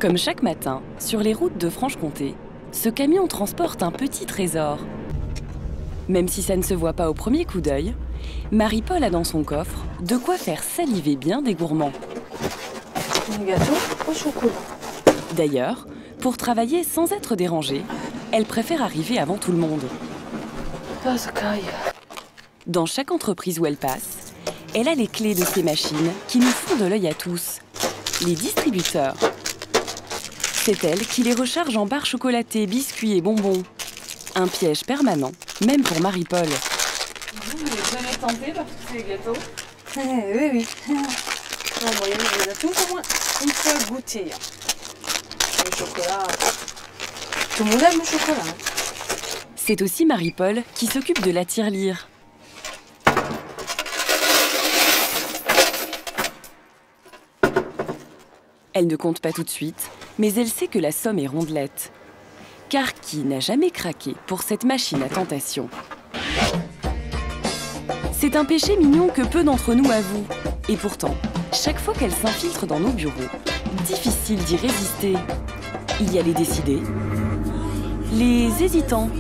Comme chaque matin, sur les routes de Franche-Comté, ce camion transporte un petit trésor. Même si ça ne se voit pas au premier coup d'œil, Marie-Paul a dans son coffre de quoi faire saliver bien des gourmands. Un gâteau au chocolat. D'ailleurs, pour travailler sans être dérangée, elle préfère arriver avant tout le monde. Ah, ça caille. Dans chaque entreprise où elle passe, elle a les clés de ces machines qui nous font de l'œil à tous, les distributeurs. C'est elle qui les recharge en barres chocolatées, biscuits et bonbons. Un piège permanent, même pour Marie-Paul. Vous n'avez jamais tenté par tous ces gâteaux? Oui, oui. En moyenne, on a tous au moins une fois goûté. Le chocolat. Tout le monde aime le chocolat. C'est aussi Marie-Paul qui s'occupe de la tirelire. Elle ne compte pas tout de suite, mais elle sait que la somme est rondelette. Car qui n'a jamais craqué pour cette machine à tentation? C'est un péché mignon que peu d'entre nous avouent. Et pourtant, chaque fois qu'elle s'infiltre dans nos bureaux, difficile d'y résister. Il y a les décidés, les hésitants,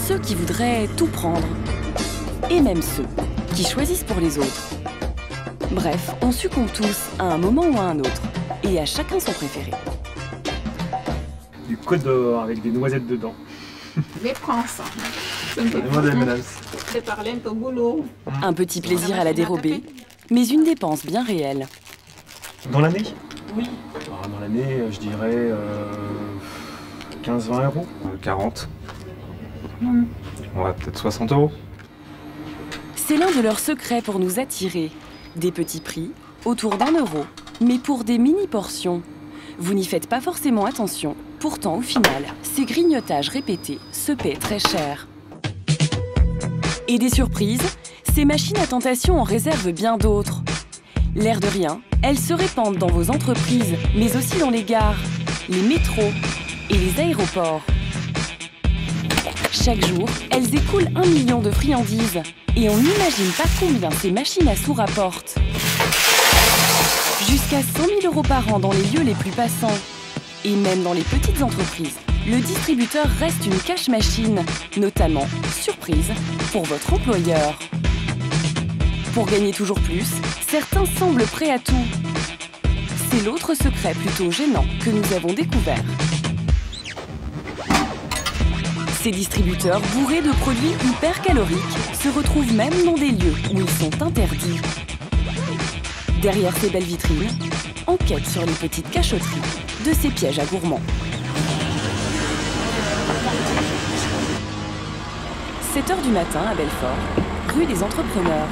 ceux qui voudraient tout prendre, et même ceux qui choisissent pour les autres. Bref, on succombe tous à un moment ou à un autre, et à chacun son préféré. Du Côte d'Or avec des noisettes dedans. Je prends ça. Demandez, madame. Préparer un peu au boulot. Un petit plaisir à la dérober, mais une dépense bien réelle. Dans l'année? Oui. Alors, dans l'année, je dirais 15-20 euros. 40. Ouais, peut-être 60 euros. C'est l'un de leurs secrets pour nous attirer. Des petits prix, autour d'1 euro, mais pour des mini-portions. Vous n'y faites pas forcément attention, pourtant au final, ces grignotages répétés se paient très cher. Et des surprises, ces machines à tentation en réservent bien d'autres. L'air de rien, elles se répandent dans vos entreprises, mais aussi dans les gares, les métros et les aéroports. Chaque jour, elles écoulent 1 million de friandises. Et on n'imagine pas combien ces machines à sous rapportent. Jusqu'à 100 000 euros par an dans les lieux les plus passants. Et même dans les petites entreprises, le distributeur reste une cash machine, notamment, surprise, pour votre employeur. Pour gagner toujours plus, certains semblent prêts à tout. C'est l'autre secret plutôt gênant que nous avons découvert. Ces distributeurs bourrés de produits hyper caloriques se retrouvent même dans des lieux où ils sont interdits. Derrière ces belles vitrines, enquête sur les petites cachotteries de ces pièges à gourmands. 7 h du matin à Belfort, rue des Entrepreneurs.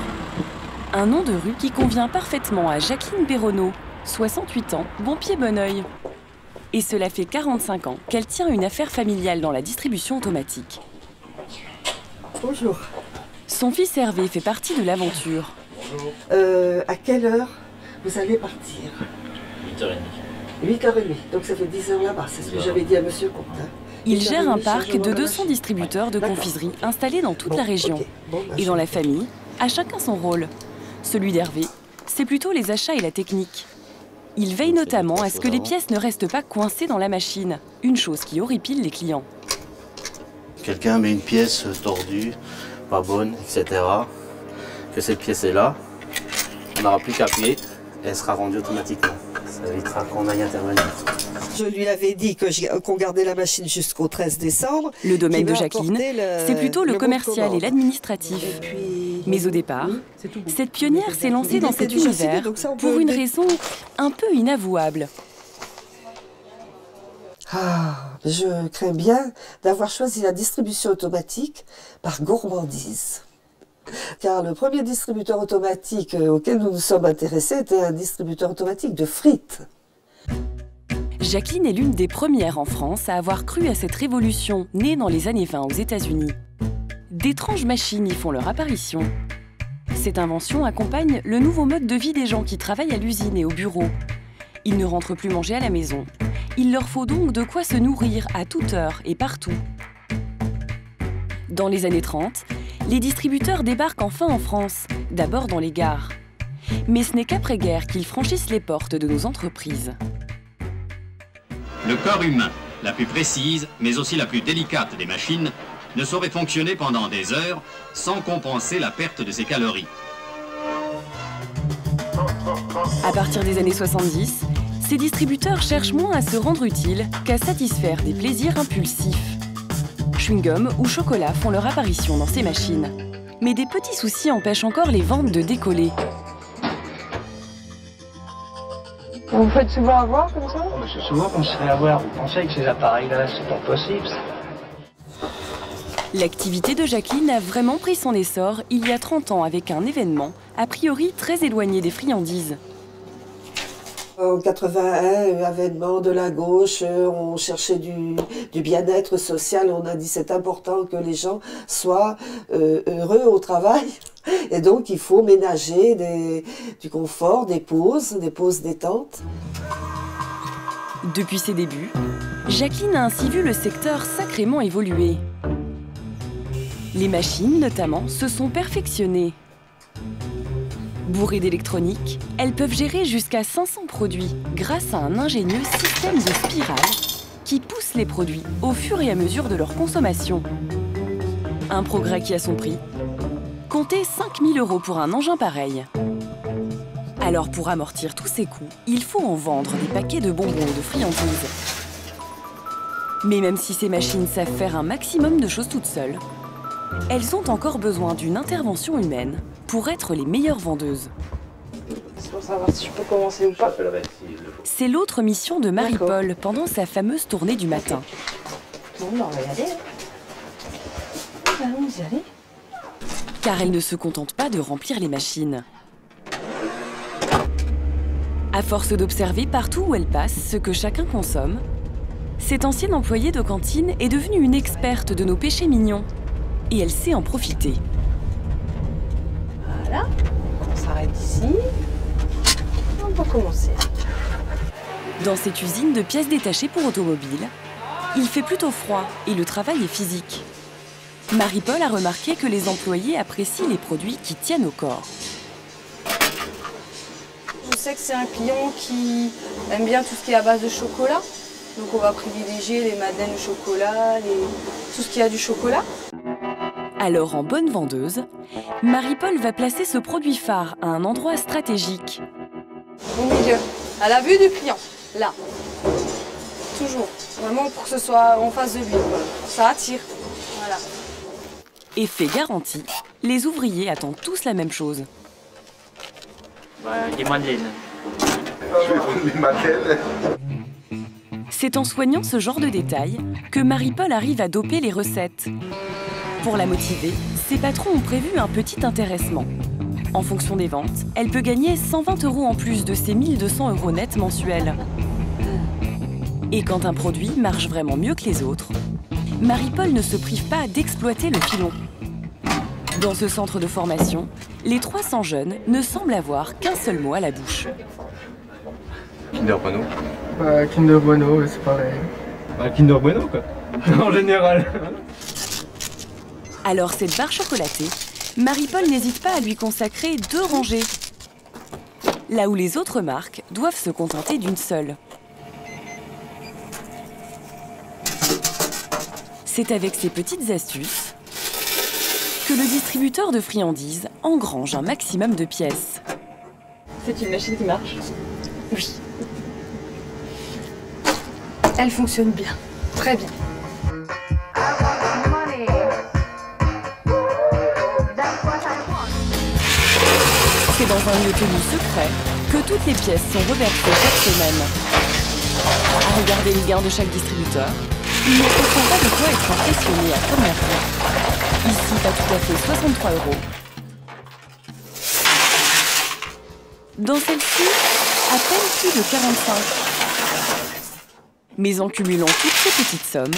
Un nom de rue qui convient parfaitement à Jacqueline Perronneau, 68 ans, bon pied bon oeil. Et cela fait 45 ans qu'elle tient une affaire familiale dans la distribution automatique. Bonjour. Son fils Hervé fait partie de l'aventure. À quelle heure vous allez partir? 8h30. 8h30, donc ça fait 10 h là-bas, c'est ce que j'avais dit à monsieur Comte. Il gère un parc de 200 distributeurs de confiserie installés dans toute la région. Okay. Et dans la famille, à chacun son rôle. Celui d'Hervé, c'est plutôt les achats et la technique. Il veille notamment à ce que les pièces ne restent pas coincées dans la machine, une chose qui horripile les clients. Quelqu'un met une pièce tordue, pas bonne, etc. Que cette pièce est là, on n'aura plus qu'à appuyer et elle sera rendue automatiquement. Ça évitera qu'on aille intervenir. Je lui avais dit qu'on gardait la machine jusqu'au 13 décembre. Le domaine de Jacqueline, c'est plutôt le commercial et l'administratif. Mais au départ, cette pionnière s'est lancée dans cet univers pour une raison un peu inavouable. Je crains bien d'avoir choisi la distribution automatique par gourmandise. Car le premier distributeur automatique auquel nous nous sommes intéressés était un distributeur automatique de frites. Jacqueline est l'une des premières en France à avoir cru à cette révolution née dans les années 20 aux États-Unis. D'étranges machines y font leur apparition. Cette invention accompagne le nouveau mode de vie des gens qui travaillent à l'usine et au bureau. Ils ne rentrent plus manger à la maison. Il leur faut donc de quoi se nourrir à toute heure et partout. Dans les années 30, les distributeurs débarquent enfin en France, d'abord dans les gares. Mais ce n'est qu'après-guerre qu'ils franchissent les portes de nos entreprises. Le corps humain, la plus précise, mais aussi la plus délicate des machines, ne saurait fonctionner pendant des heures sans compenser la perte de ses calories. À partir des années 70, ces distributeurs cherchent moins à se rendre utiles qu'à satisfaire des plaisirs impulsifs. Chewing-gum ou chocolat font leur apparition dans ces machines. Mais des petits soucis empêchent encore les ventes de décoller. Vous vous faites souvent avoir comme ça? C'est souvent qu'on se fait avoir. Vous pensez que ces appareils-là, c'est pas possible? L'activité de Jacqueline a vraiment pris son essor il y a 30 ans avec un événement, a priori très éloigné des friandises. En 81, avènement de la gauche, on cherchait du bien-être social. On a dit c'est important que les gens soient heureux au travail. Et donc il faut ménager du confort, des pauses détente. Depuis ses débuts, Jacqueline a ainsi vu le secteur sacrément évoluer. Les machines, notamment, se sont perfectionnées. Bourrées d'électronique, elles peuvent gérer jusqu'à 500 produits grâce à un ingénieux système de spirale qui pousse les produits au fur et à mesure de leur consommation. Un progrès qui a son prix. Comptez 5 000 € pour un engin pareil. Alors pour amortir tous ces coûts, il faut en vendre des paquets de bonbons et de friandises. Mais même si ces machines savent faire un maximum de choses toutes seules, elles ont encore besoin d'une intervention humaine pour être les meilleures vendeuses. C'est pour savoir si je peux commencer ou pas. C'est l'autre mission de Marie-Paul pendant sa fameuse tournée du matin. Bon, on va y aller. Allons y aller. Car elle ne se contente pas de remplir les machines. À force d'observer partout où elle passe ce que chacun consomme, cette ancienne employée de cantine est devenue une experte de nos péchés mignons. Et elle sait en profiter. Voilà, on s'arrête ici. On va commencer. Dans cette usine de pièces détachées pour automobiles, il fait plutôt froid et le travail est physique. Marie-Paul a remarqué que les employés apprécient les produits qui tiennent au corps. Je sais que c'est un client qui aime bien tout ce qui est à base de chocolat. Donc on va privilégier les madeleines au chocolat, tout ce qui a du chocolat. Alors en bonne vendeuse, Marie-Paul va placer ce produit phare à un endroit stratégique. Au milieu, à la vue du client, là. Toujours, vraiment pour que ce soit en face de lui. Ça attire, voilà. Effet garanti, les ouvriers attendent tous la même chose. Des madeleines. Je vais prendre mes madeleines. C'est en soignant ce genre de détails que Marie-Paul arrive à doper les recettes. Pour la motiver, ses patrons ont prévu un petit intéressement. En fonction des ventes, elle peut gagner 120 € en plus de ses 1 200 € nets mensuels. Et quand un produit marche vraiment mieux que les autres, Marie-Paul ne se prive pas d'exploiter le filon. Dans ce centre de formation, les 300 jeunes ne semblent avoir qu'un seul mot à la bouche. Kinder Bueno. Kinder Bueno, c'est pareil. Kinder Bueno, quoi. En général. Alors cette barre chocolatée, Marie-Paul n'hésite pas à lui consacrer 2 rangées. Là où les autres marques doivent se contenter d'une seule. C'est avec ces petites astuces que le distributeur de friandises engrange un maximum de pièces. C'est une machine qui marche? Oui. Elle fonctionne bien, très bien. C'est dans un lieu tenu secret que toutes les pièces sont reversées chaque semaine. À regarder les gains de chaque distributeur, il ne faut pas de quoi être impressionné à première vue. Ici, pas tout à fait 63 €. Dans celle-ci, à peine plus de 45. Mais en cumulant toutes ces petites sommes,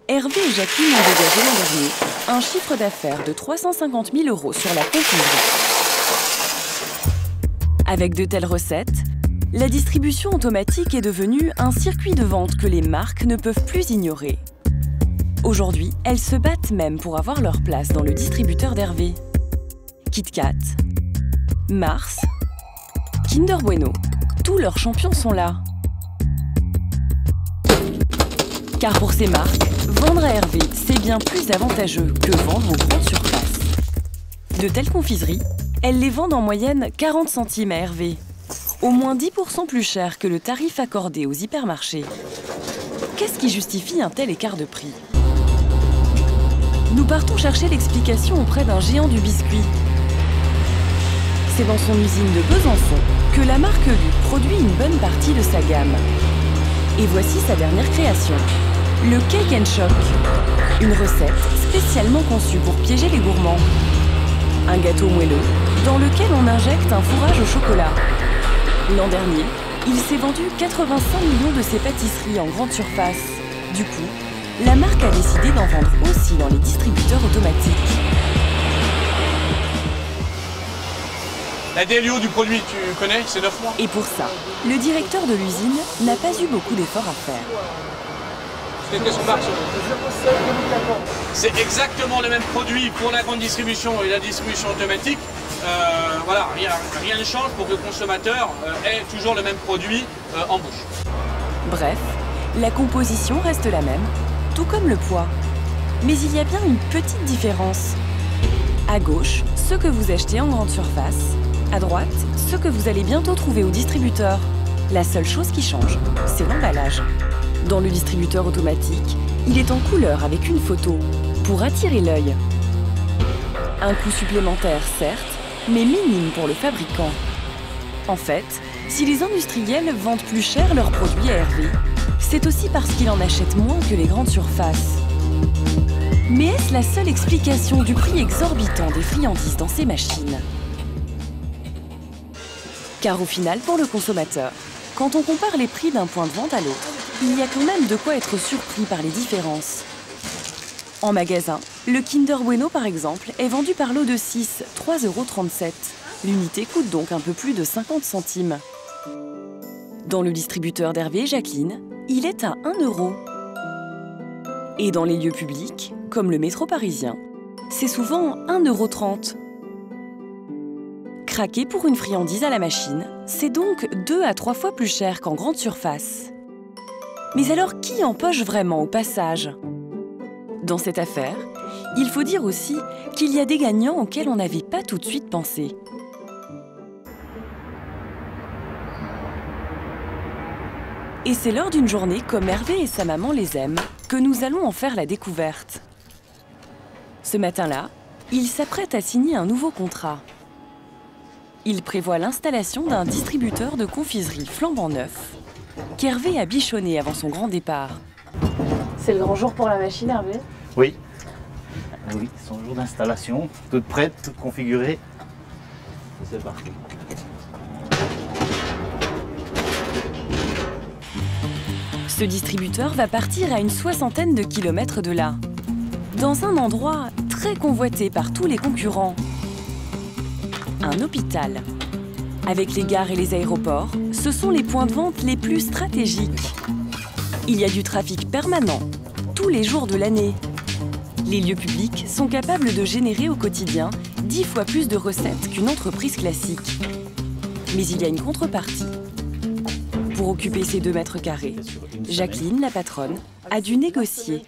Hervé et Jacqueline ont dégagé l'an dernier un chiffre d'affaires de 350 000 € sur la confiserie. Avec de telles recettes, la distribution automatique est devenue un circuit de vente que les marques ne peuvent plus ignorer. Aujourd'hui, elles se battent même pour avoir leur place dans le distributeur d'Hervé. Kit Kat, Mars, Kinder Bueno, tous leurs champions sont là. Car pour ces marques, vendre à Hervé, c'est bien plus avantageux que vendre aux grandes surfaces. De telles confiseries, elles les vendent en moyenne 40 centimes à Hervé, au moins 10% plus cher que le tarif accordé aux hypermarchés. Qu'est-ce qui justifie un tel écart de prix? Nous partons chercher l'explication auprès d'un géant du biscuit. C'est dans son usine de Besançon que la marque Lu produit une bonne partie de sa gamme. Et voici sa dernière création, le Cake and Shock, une recette spécialement conçue pour piéger les gourmands. Un gâteau moelleux dans lequel on injecte un fourrage au chocolat. L'an dernier, il s'est vendu 85 millions de ses pâtisseries en grande surface. Du coup, la marque a décidé d'en vendre aussi dans les distributeurs automatiques. La DLO du produit, tu connais, c'est 9 mois. Et pour ça, le directeur de l'usine n'a pas eu beaucoup d'efforts à faire. C'était son marque. C'est exactement le même produit pour la grande distribution et la distribution automatique. Voilà, rien ne change pour que le consommateur ait toujours le même produit en bouche. Bref, la composition reste la même, tout comme le poids. Mais il y a bien une petite différence. À gauche, ce que vous achetez en grande surface. À droite, ce que vous allez bientôt trouver au distributeur. La seule chose qui change, c'est l'emballage. Dans le distributeur automatique, il est en couleur avec une photo, pour attirer l'œil. Un coût supplémentaire, certes, mais minime pour le fabricant. En fait, si les industriels vendent plus cher leurs produits à Hervé, c'est aussi parce qu'ils en achètent moins que les grandes surfaces. Mais est-ce la seule explication du prix exorbitant des friandises dans ces machines? Car au final, pour le consommateur, quand on compare les prix d'un point de vente à l'autre, il y a quand même de quoi être surpris par les différences. En magasin, le Kinder Bueno par exemple est vendu par lot de 6, 3,37 €. L'unité coûte donc un peu plus de 50 centimes. Dans le distributeur d'Hervé Jacqueline, il est à 1 €. Et dans les lieux publics, comme le métro parisien, c'est souvent 1,30 €. Craquer pour une friandise à la machine, c'est donc 2 à 3 fois plus cher qu'en grande surface. Mais alors, qui empoche vraiment au passage? Dans cette affaire, il faut dire aussi qu'il y a des gagnants auxquels on n'avait pas tout de suite pensé. Et c'est lors d'une journée comme Hervé et sa maman les aiment que nous allons en faire la découverte. Ce matin-là, il s'apprête à signer un nouveau contrat. Il prévoit l'installation d'un distributeur de confiserie flambant neuf qu'Hervé a bichonné avant son grand départ. C'est le grand jour pour la machine, Hervé? Oui. Oui, son jour d'installation, toute prête, toute configurée. C'est parti. Ce distributeur va partir à une 60aine de kilomètres de là, dans un endroit très convoité par tous les concurrents. Un hôpital. Avec les gares et les aéroports, ce sont les points de vente les plus stratégiques. Il y a du trafic permanent, tous les jours de l'année. Les lieux publics sont capables de générer au quotidien 10 fois plus de recettes qu'une entreprise classique. Mais il y a une contrepartie. Pour occuper ces 2 mètres carrés, Jacqueline, la patronne, a dû négocier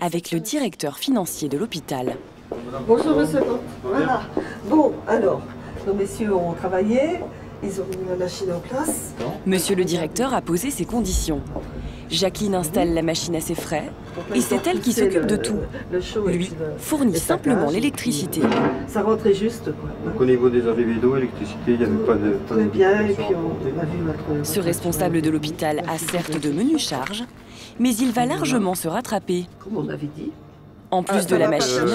avec le directeur financier de l'hôpital. Bonjour monsieur. Voilà. Bon, alors, nos messieurs ont travaillé, ils ont mis la machine en place. Monsieur le directeur a posé ses conditions. Jacqueline installe la machine à ses frais et c'est elle qui s'occupe de tout. Lui fournit simplement l'électricité. Ça rentrait juste, quoi. Donc au niveau des arrivées d'eau, électricité, il n'y avait pas de... Très bien, et puis on a vu notre... Ce responsable de l'hôpital a certes de menues charges, mais il va largement se rattraper. Comme on avait dit. En plus de la machine,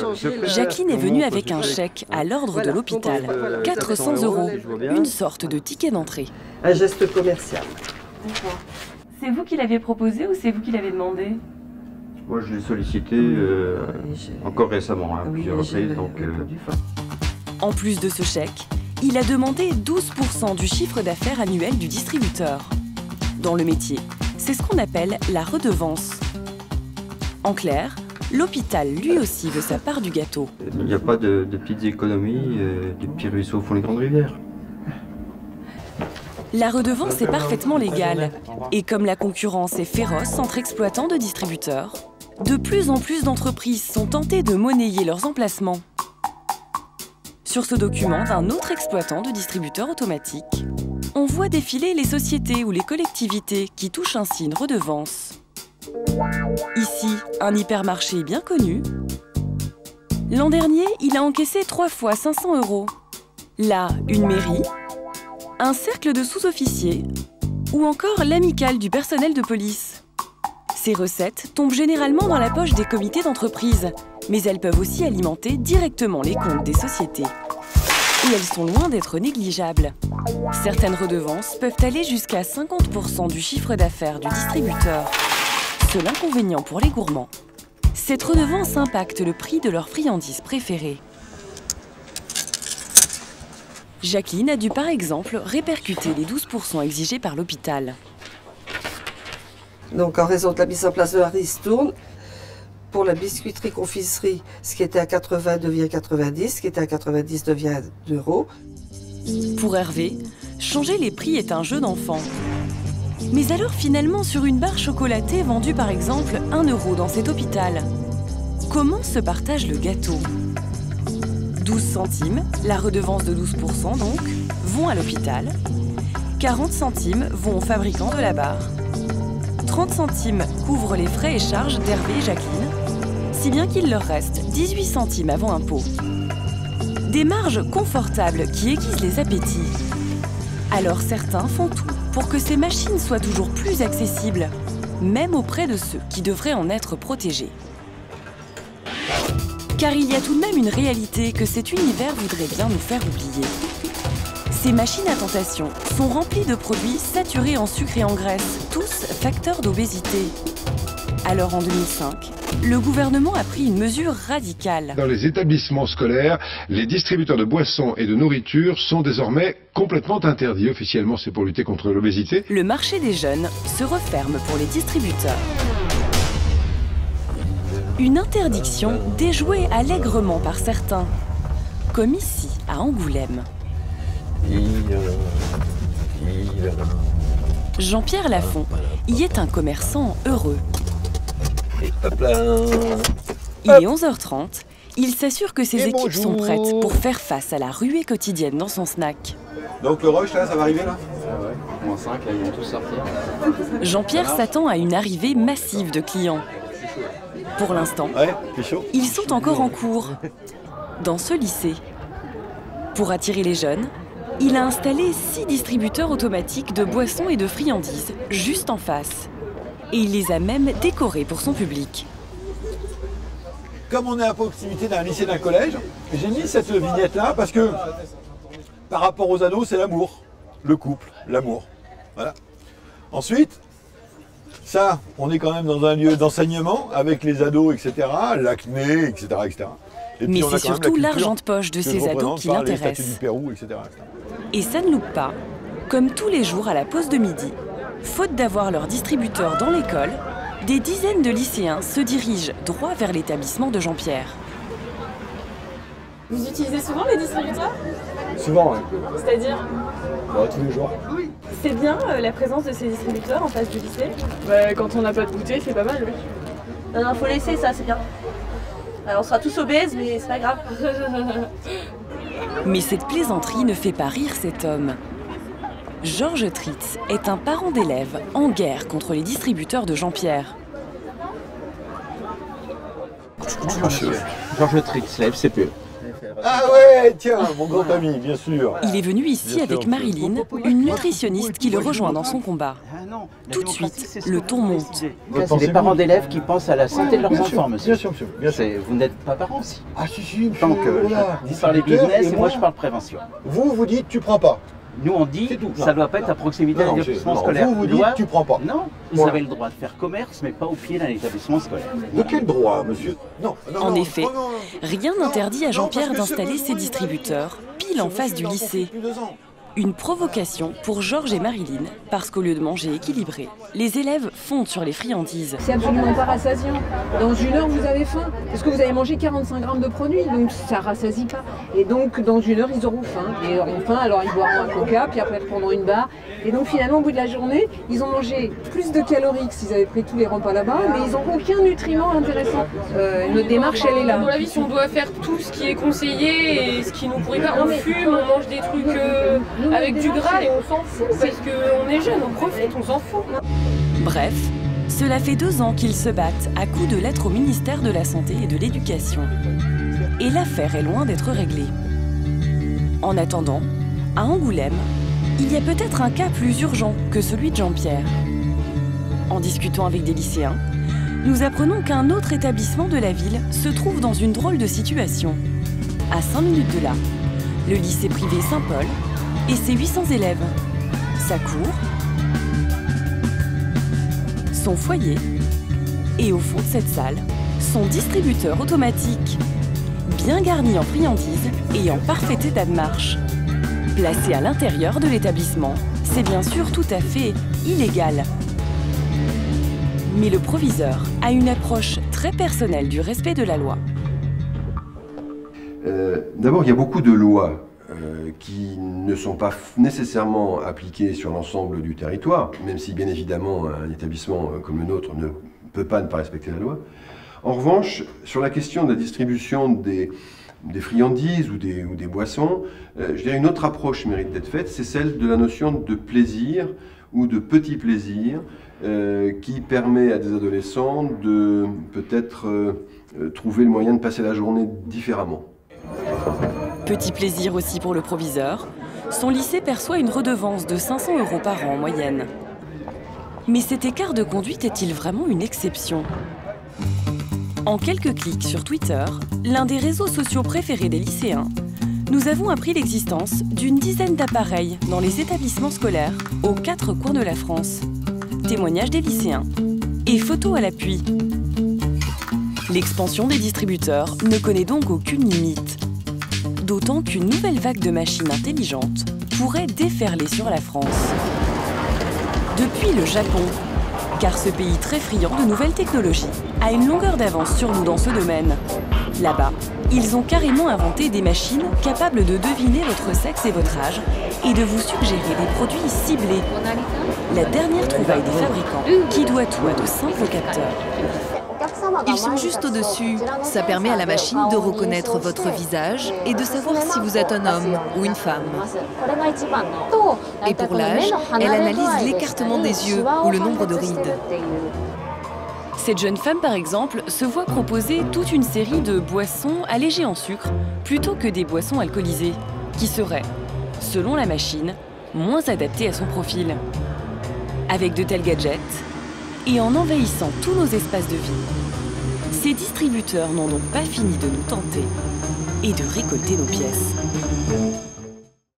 Jacqueline est venue avec un chèque à l'ordre de l'hôpital. 400 €, une sorte de ticket d'entrée. Un geste commercial. D'accord. C'est vous qui l'aviez proposé ou c'est vous qui l'avez demandé? Moi, je l'ai sollicité encore récemment, hein, plusieurs reprises. En plus de ce chèque, il a demandé 12% du chiffre d'affaires annuel du distributeur. Dans le métier, c'est ce qu'on appelle la redevance. En clair, l'hôpital lui aussi veut sa part du gâteau. Il n'y a pas de petites économies, de petits ruisseaux au fond des grandes rivières. La redevance est parfaitement légale. Et comme la concurrence est féroce entre exploitants de distributeurs, de plus en plus d'entreprises sont tentées de monnayer leurs emplacements. Sur ce document d'un autre exploitant de distributeur automatique, on voit défiler les sociétés ou les collectivités qui touchent ainsi une redevance. Ici, un hypermarché bien connu. L'an dernier, il a encaissé 3 fois 500 €. Là, une mairie, un cercle de sous-officiers ou encore l'amicale du personnel de police. Ces recettes tombent généralement dans la poche des comités d'entreprise, mais elles peuvent aussi alimenter directement les comptes des sociétés. Et elles sont loin d'être négligeables. Certaines redevances peuvent aller jusqu'à 50% du chiffre d'affaires du distributeur. Seul inconvénient pour les gourmands, cette redevance impacte le prix de leurs friandises préférées. Jacqueline a dû par exemple répercuter les 12% exigés par l'hôpital. Donc en raison de la mise en place de la ristourne, pour la biscuiterie-confiserie, ce qui était à 80 devient 90, ce qui était à 90 devient €. Pour Hervé, changer les prix est un jeu d'enfant. Mais alors finalement, sur une barre chocolatée vendue par exemple 1 € dans cet hôpital, comment se partage le gâteau? 12 centimes, la redevance de 12% donc, vont à l'hôpital. 40 centimes vont au fabricant de la barre. 30 centimes couvrent les frais et charges d'Hervé et Jacqueline, si bien qu'il leur reste 18 centimes avant impôt. Des marges confortables qui aiguisent les appétits. Alors certains font tout pour que ces machines soient toujours plus accessibles, même auprès de ceux qui devraient en être protégés. Car il y a tout de même une réalité que cet univers voudrait bien nous faire oublier. Ces machines à tentation sont remplies de produits saturés en sucre et en graisse, tous facteurs d'obésité. Alors en 2005, le gouvernement a pris une mesure radicale. Dans les établissements scolaires, les distributeurs de boissons et de nourriture sont désormais complètement interdits. Officiellement, c'est pour lutter contre l'obésité. Le marché des jeunes se referme pour les distributeurs. Une interdiction déjouée allègrement par certains, comme ici à Angoulême. Jean-Pierre Lafont y est un commerçant heureux. Il est 11h30, il s'assure que ses équipes sont prêtes pour faire face à la ruée quotidienne dans son snack. Donc le rush là, ça va arriver là? Ouais, moins 5, là ils vont tous sortir. Jean-Pierre s'attend à une arrivée massive de clients. Pour l'instant, ils sont encore en cours, dans ce lycée. Pour attirer les jeunes, il a installé 6 distributeurs automatiques de boissons et de friandises, juste en face. Et il les a même décorés pour son public. Comme on est à proximité d'un lycée, d'un collège, j'ai mis cette vignette-là parce que par rapport aux ados, c'est l'amour, le couple, l'amour. Voilà. Ensuite, ça, on est quand même dans un lieu d'enseignement avec les ados, etc., l'acné, etc., etc. Et mais c'est surtout l'argent de poche de ces ados qui l'intéresse. Et ça ne loupe pas, comme tous les jours à la pause de midi, faute d'avoir leur distributeur dans l'école, des dizaines de lycéens se dirigent droit vers l'établissement de Jean-Pierre. Vous utilisez souvent les distributeurs? Souvent, oui. C'est-à-dire? Tous les jours. C'est bien la présence de ces distributeurs en face du lycée? Quand on n'a pas de goûter, c'est pas mal, oui. Non, faut laisser ça, c'est bien. Alors, on sera tous obèses, mais c'est pas grave. Mais cette plaisanterie ne fait pas rire cet homme. Georges Tritz est un parent d'élève en guerre contre les distributeurs de Jean-Pierre. Georges Tritz, la FCPE. Ah ouais, tiens, mon grand ami, bien sûr. Il est venu ici avec Marilyn, une nutritionniste qui le rejoint dans son combat. Tout de suite, le ton monte. C'est des parents d'élèves qui pensent à la santé de leurs enfants, monsieur. Bien sûr, monsieur. Vous n'êtes pas parents aussi. Ah si, monsieur. Tant que je parle business et moi je parle prévention. Vous dites tu prends pas. Nous on dit ça doit pas être à proximité d'un établissement scolaire. Vous dites tu prends pas. Non, vous avez le droit de faire commerce, mais pas au pied d'un établissement scolaire. De quel droit, monsieur? Non. En effet, rien n'interdit à Jean-Pierre d'installer ses distributeurs pile en face du lycée. Une provocation pour Georges et Marilyn, parce qu'au lieu de manger équilibré, les élèves fondent sur les friandises. C'est absolument pas rassasiant. Dans une heure, vous avez faim, parce que vous avez mangé 45 grammes de produits, donc ça rassasie pas. Et donc, dans une heure, ils auront faim. Et ils auront faim, alors ils boiront un coca, puis après ils prendront une barre. Et donc finalement, au bout de la journée, ils ont mangé plus de calories que s'ils avaient pris tous les repas là-bas, mais ils n'ont aucun nutriment intéressant. Notre démarche, elle est là. À mon avis, si on doit faire tout ce qui est conseillé et ce qui nous pourrit pas, on fume, on mange des trucs avec du gras et on s'en fout parce qu'on est jeune, on profite, on s'en fout. Bref, cela fait 2 ans qu'ils se battent à coups de lettres au ministère de la Santé et de l'Éducation. Et l'affaire est loin d'être réglée. En attendant, à Angoulême, il y a peut-être un cas plus urgent que celui de Jean-Pierre. En discutant avec des lycéens, nous apprenons qu'un autre établissement de la ville se trouve dans une drôle de situation. À 5 minutes de là, le lycée privé Saint-Paul et ses 800 élèves, sa cour, son foyer et au fond de cette salle, son distributeur automatique, bien garni en friandises et en parfait état de marche. Placé à l'intérieur de l'établissement, c'est bien sûr tout à fait illégal. Mais le proviseur a une approche très personnelle du respect de la loi. D'abord, il y a beaucoup de lois qui ne sont pas nécessairement appliquées sur l'ensemble du territoire, même si bien évidemment un établissement comme le nôtre ne peut pas ne pas respecter la loi. En revanche, sur la question de la distribution des friandises ou des boissons, je dirais une autre approche mérite d'être faite, c'est celle de la notion de plaisir ou de petit plaisir qui permet à des adolescents de peut-être trouver le moyen de passer la journée différemment. Petit plaisir aussi pour le proviseur, son lycée perçoit une redevance de 500 € par an en moyenne. Mais cet écart de conduite est-il vraiment une exception ? En quelques clics sur Twitter, l'un des réseaux sociaux préférés des lycéens, nous avons appris l'existence d'une dizaine d'appareils dans les établissements scolaires aux 4 coins de la France. Témoignages des lycéens et photos à l'appui. L'expansion des distributeurs ne connaît donc aucune limite. D'autant qu'une nouvelle vague de machines intelligentes pourrait déferler sur la France. Depuis le Japon, car ce pays très friand de nouvelles technologies a une longueur d'avance sur nous dans ce domaine. Là-bas, ils ont carrément inventé des machines capables de deviner votre sexe et votre âge et de vous suggérer des produits ciblés. La dernière trouvaille des fabricants qui doit tout à de simples capteurs. Ils sont juste au-dessus. Ça permet à la machine de reconnaître votre visage et de savoir si vous êtes un homme ou une femme. Et pour l'âge, elle analyse l'écartement des yeux ou le nombre de rides. Cette jeune femme, par exemple, se voit proposer toute une série de boissons allégées en sucre plutôt que des boissons alcoolisées, qui seraient, selon la machine, moins adaptées à son profil. Avec de tels gadgets, et en envahissant tous nos espaces de vie, ces distributeurs n'ont donc pas fini de nous tenter et de récolter nos pièces.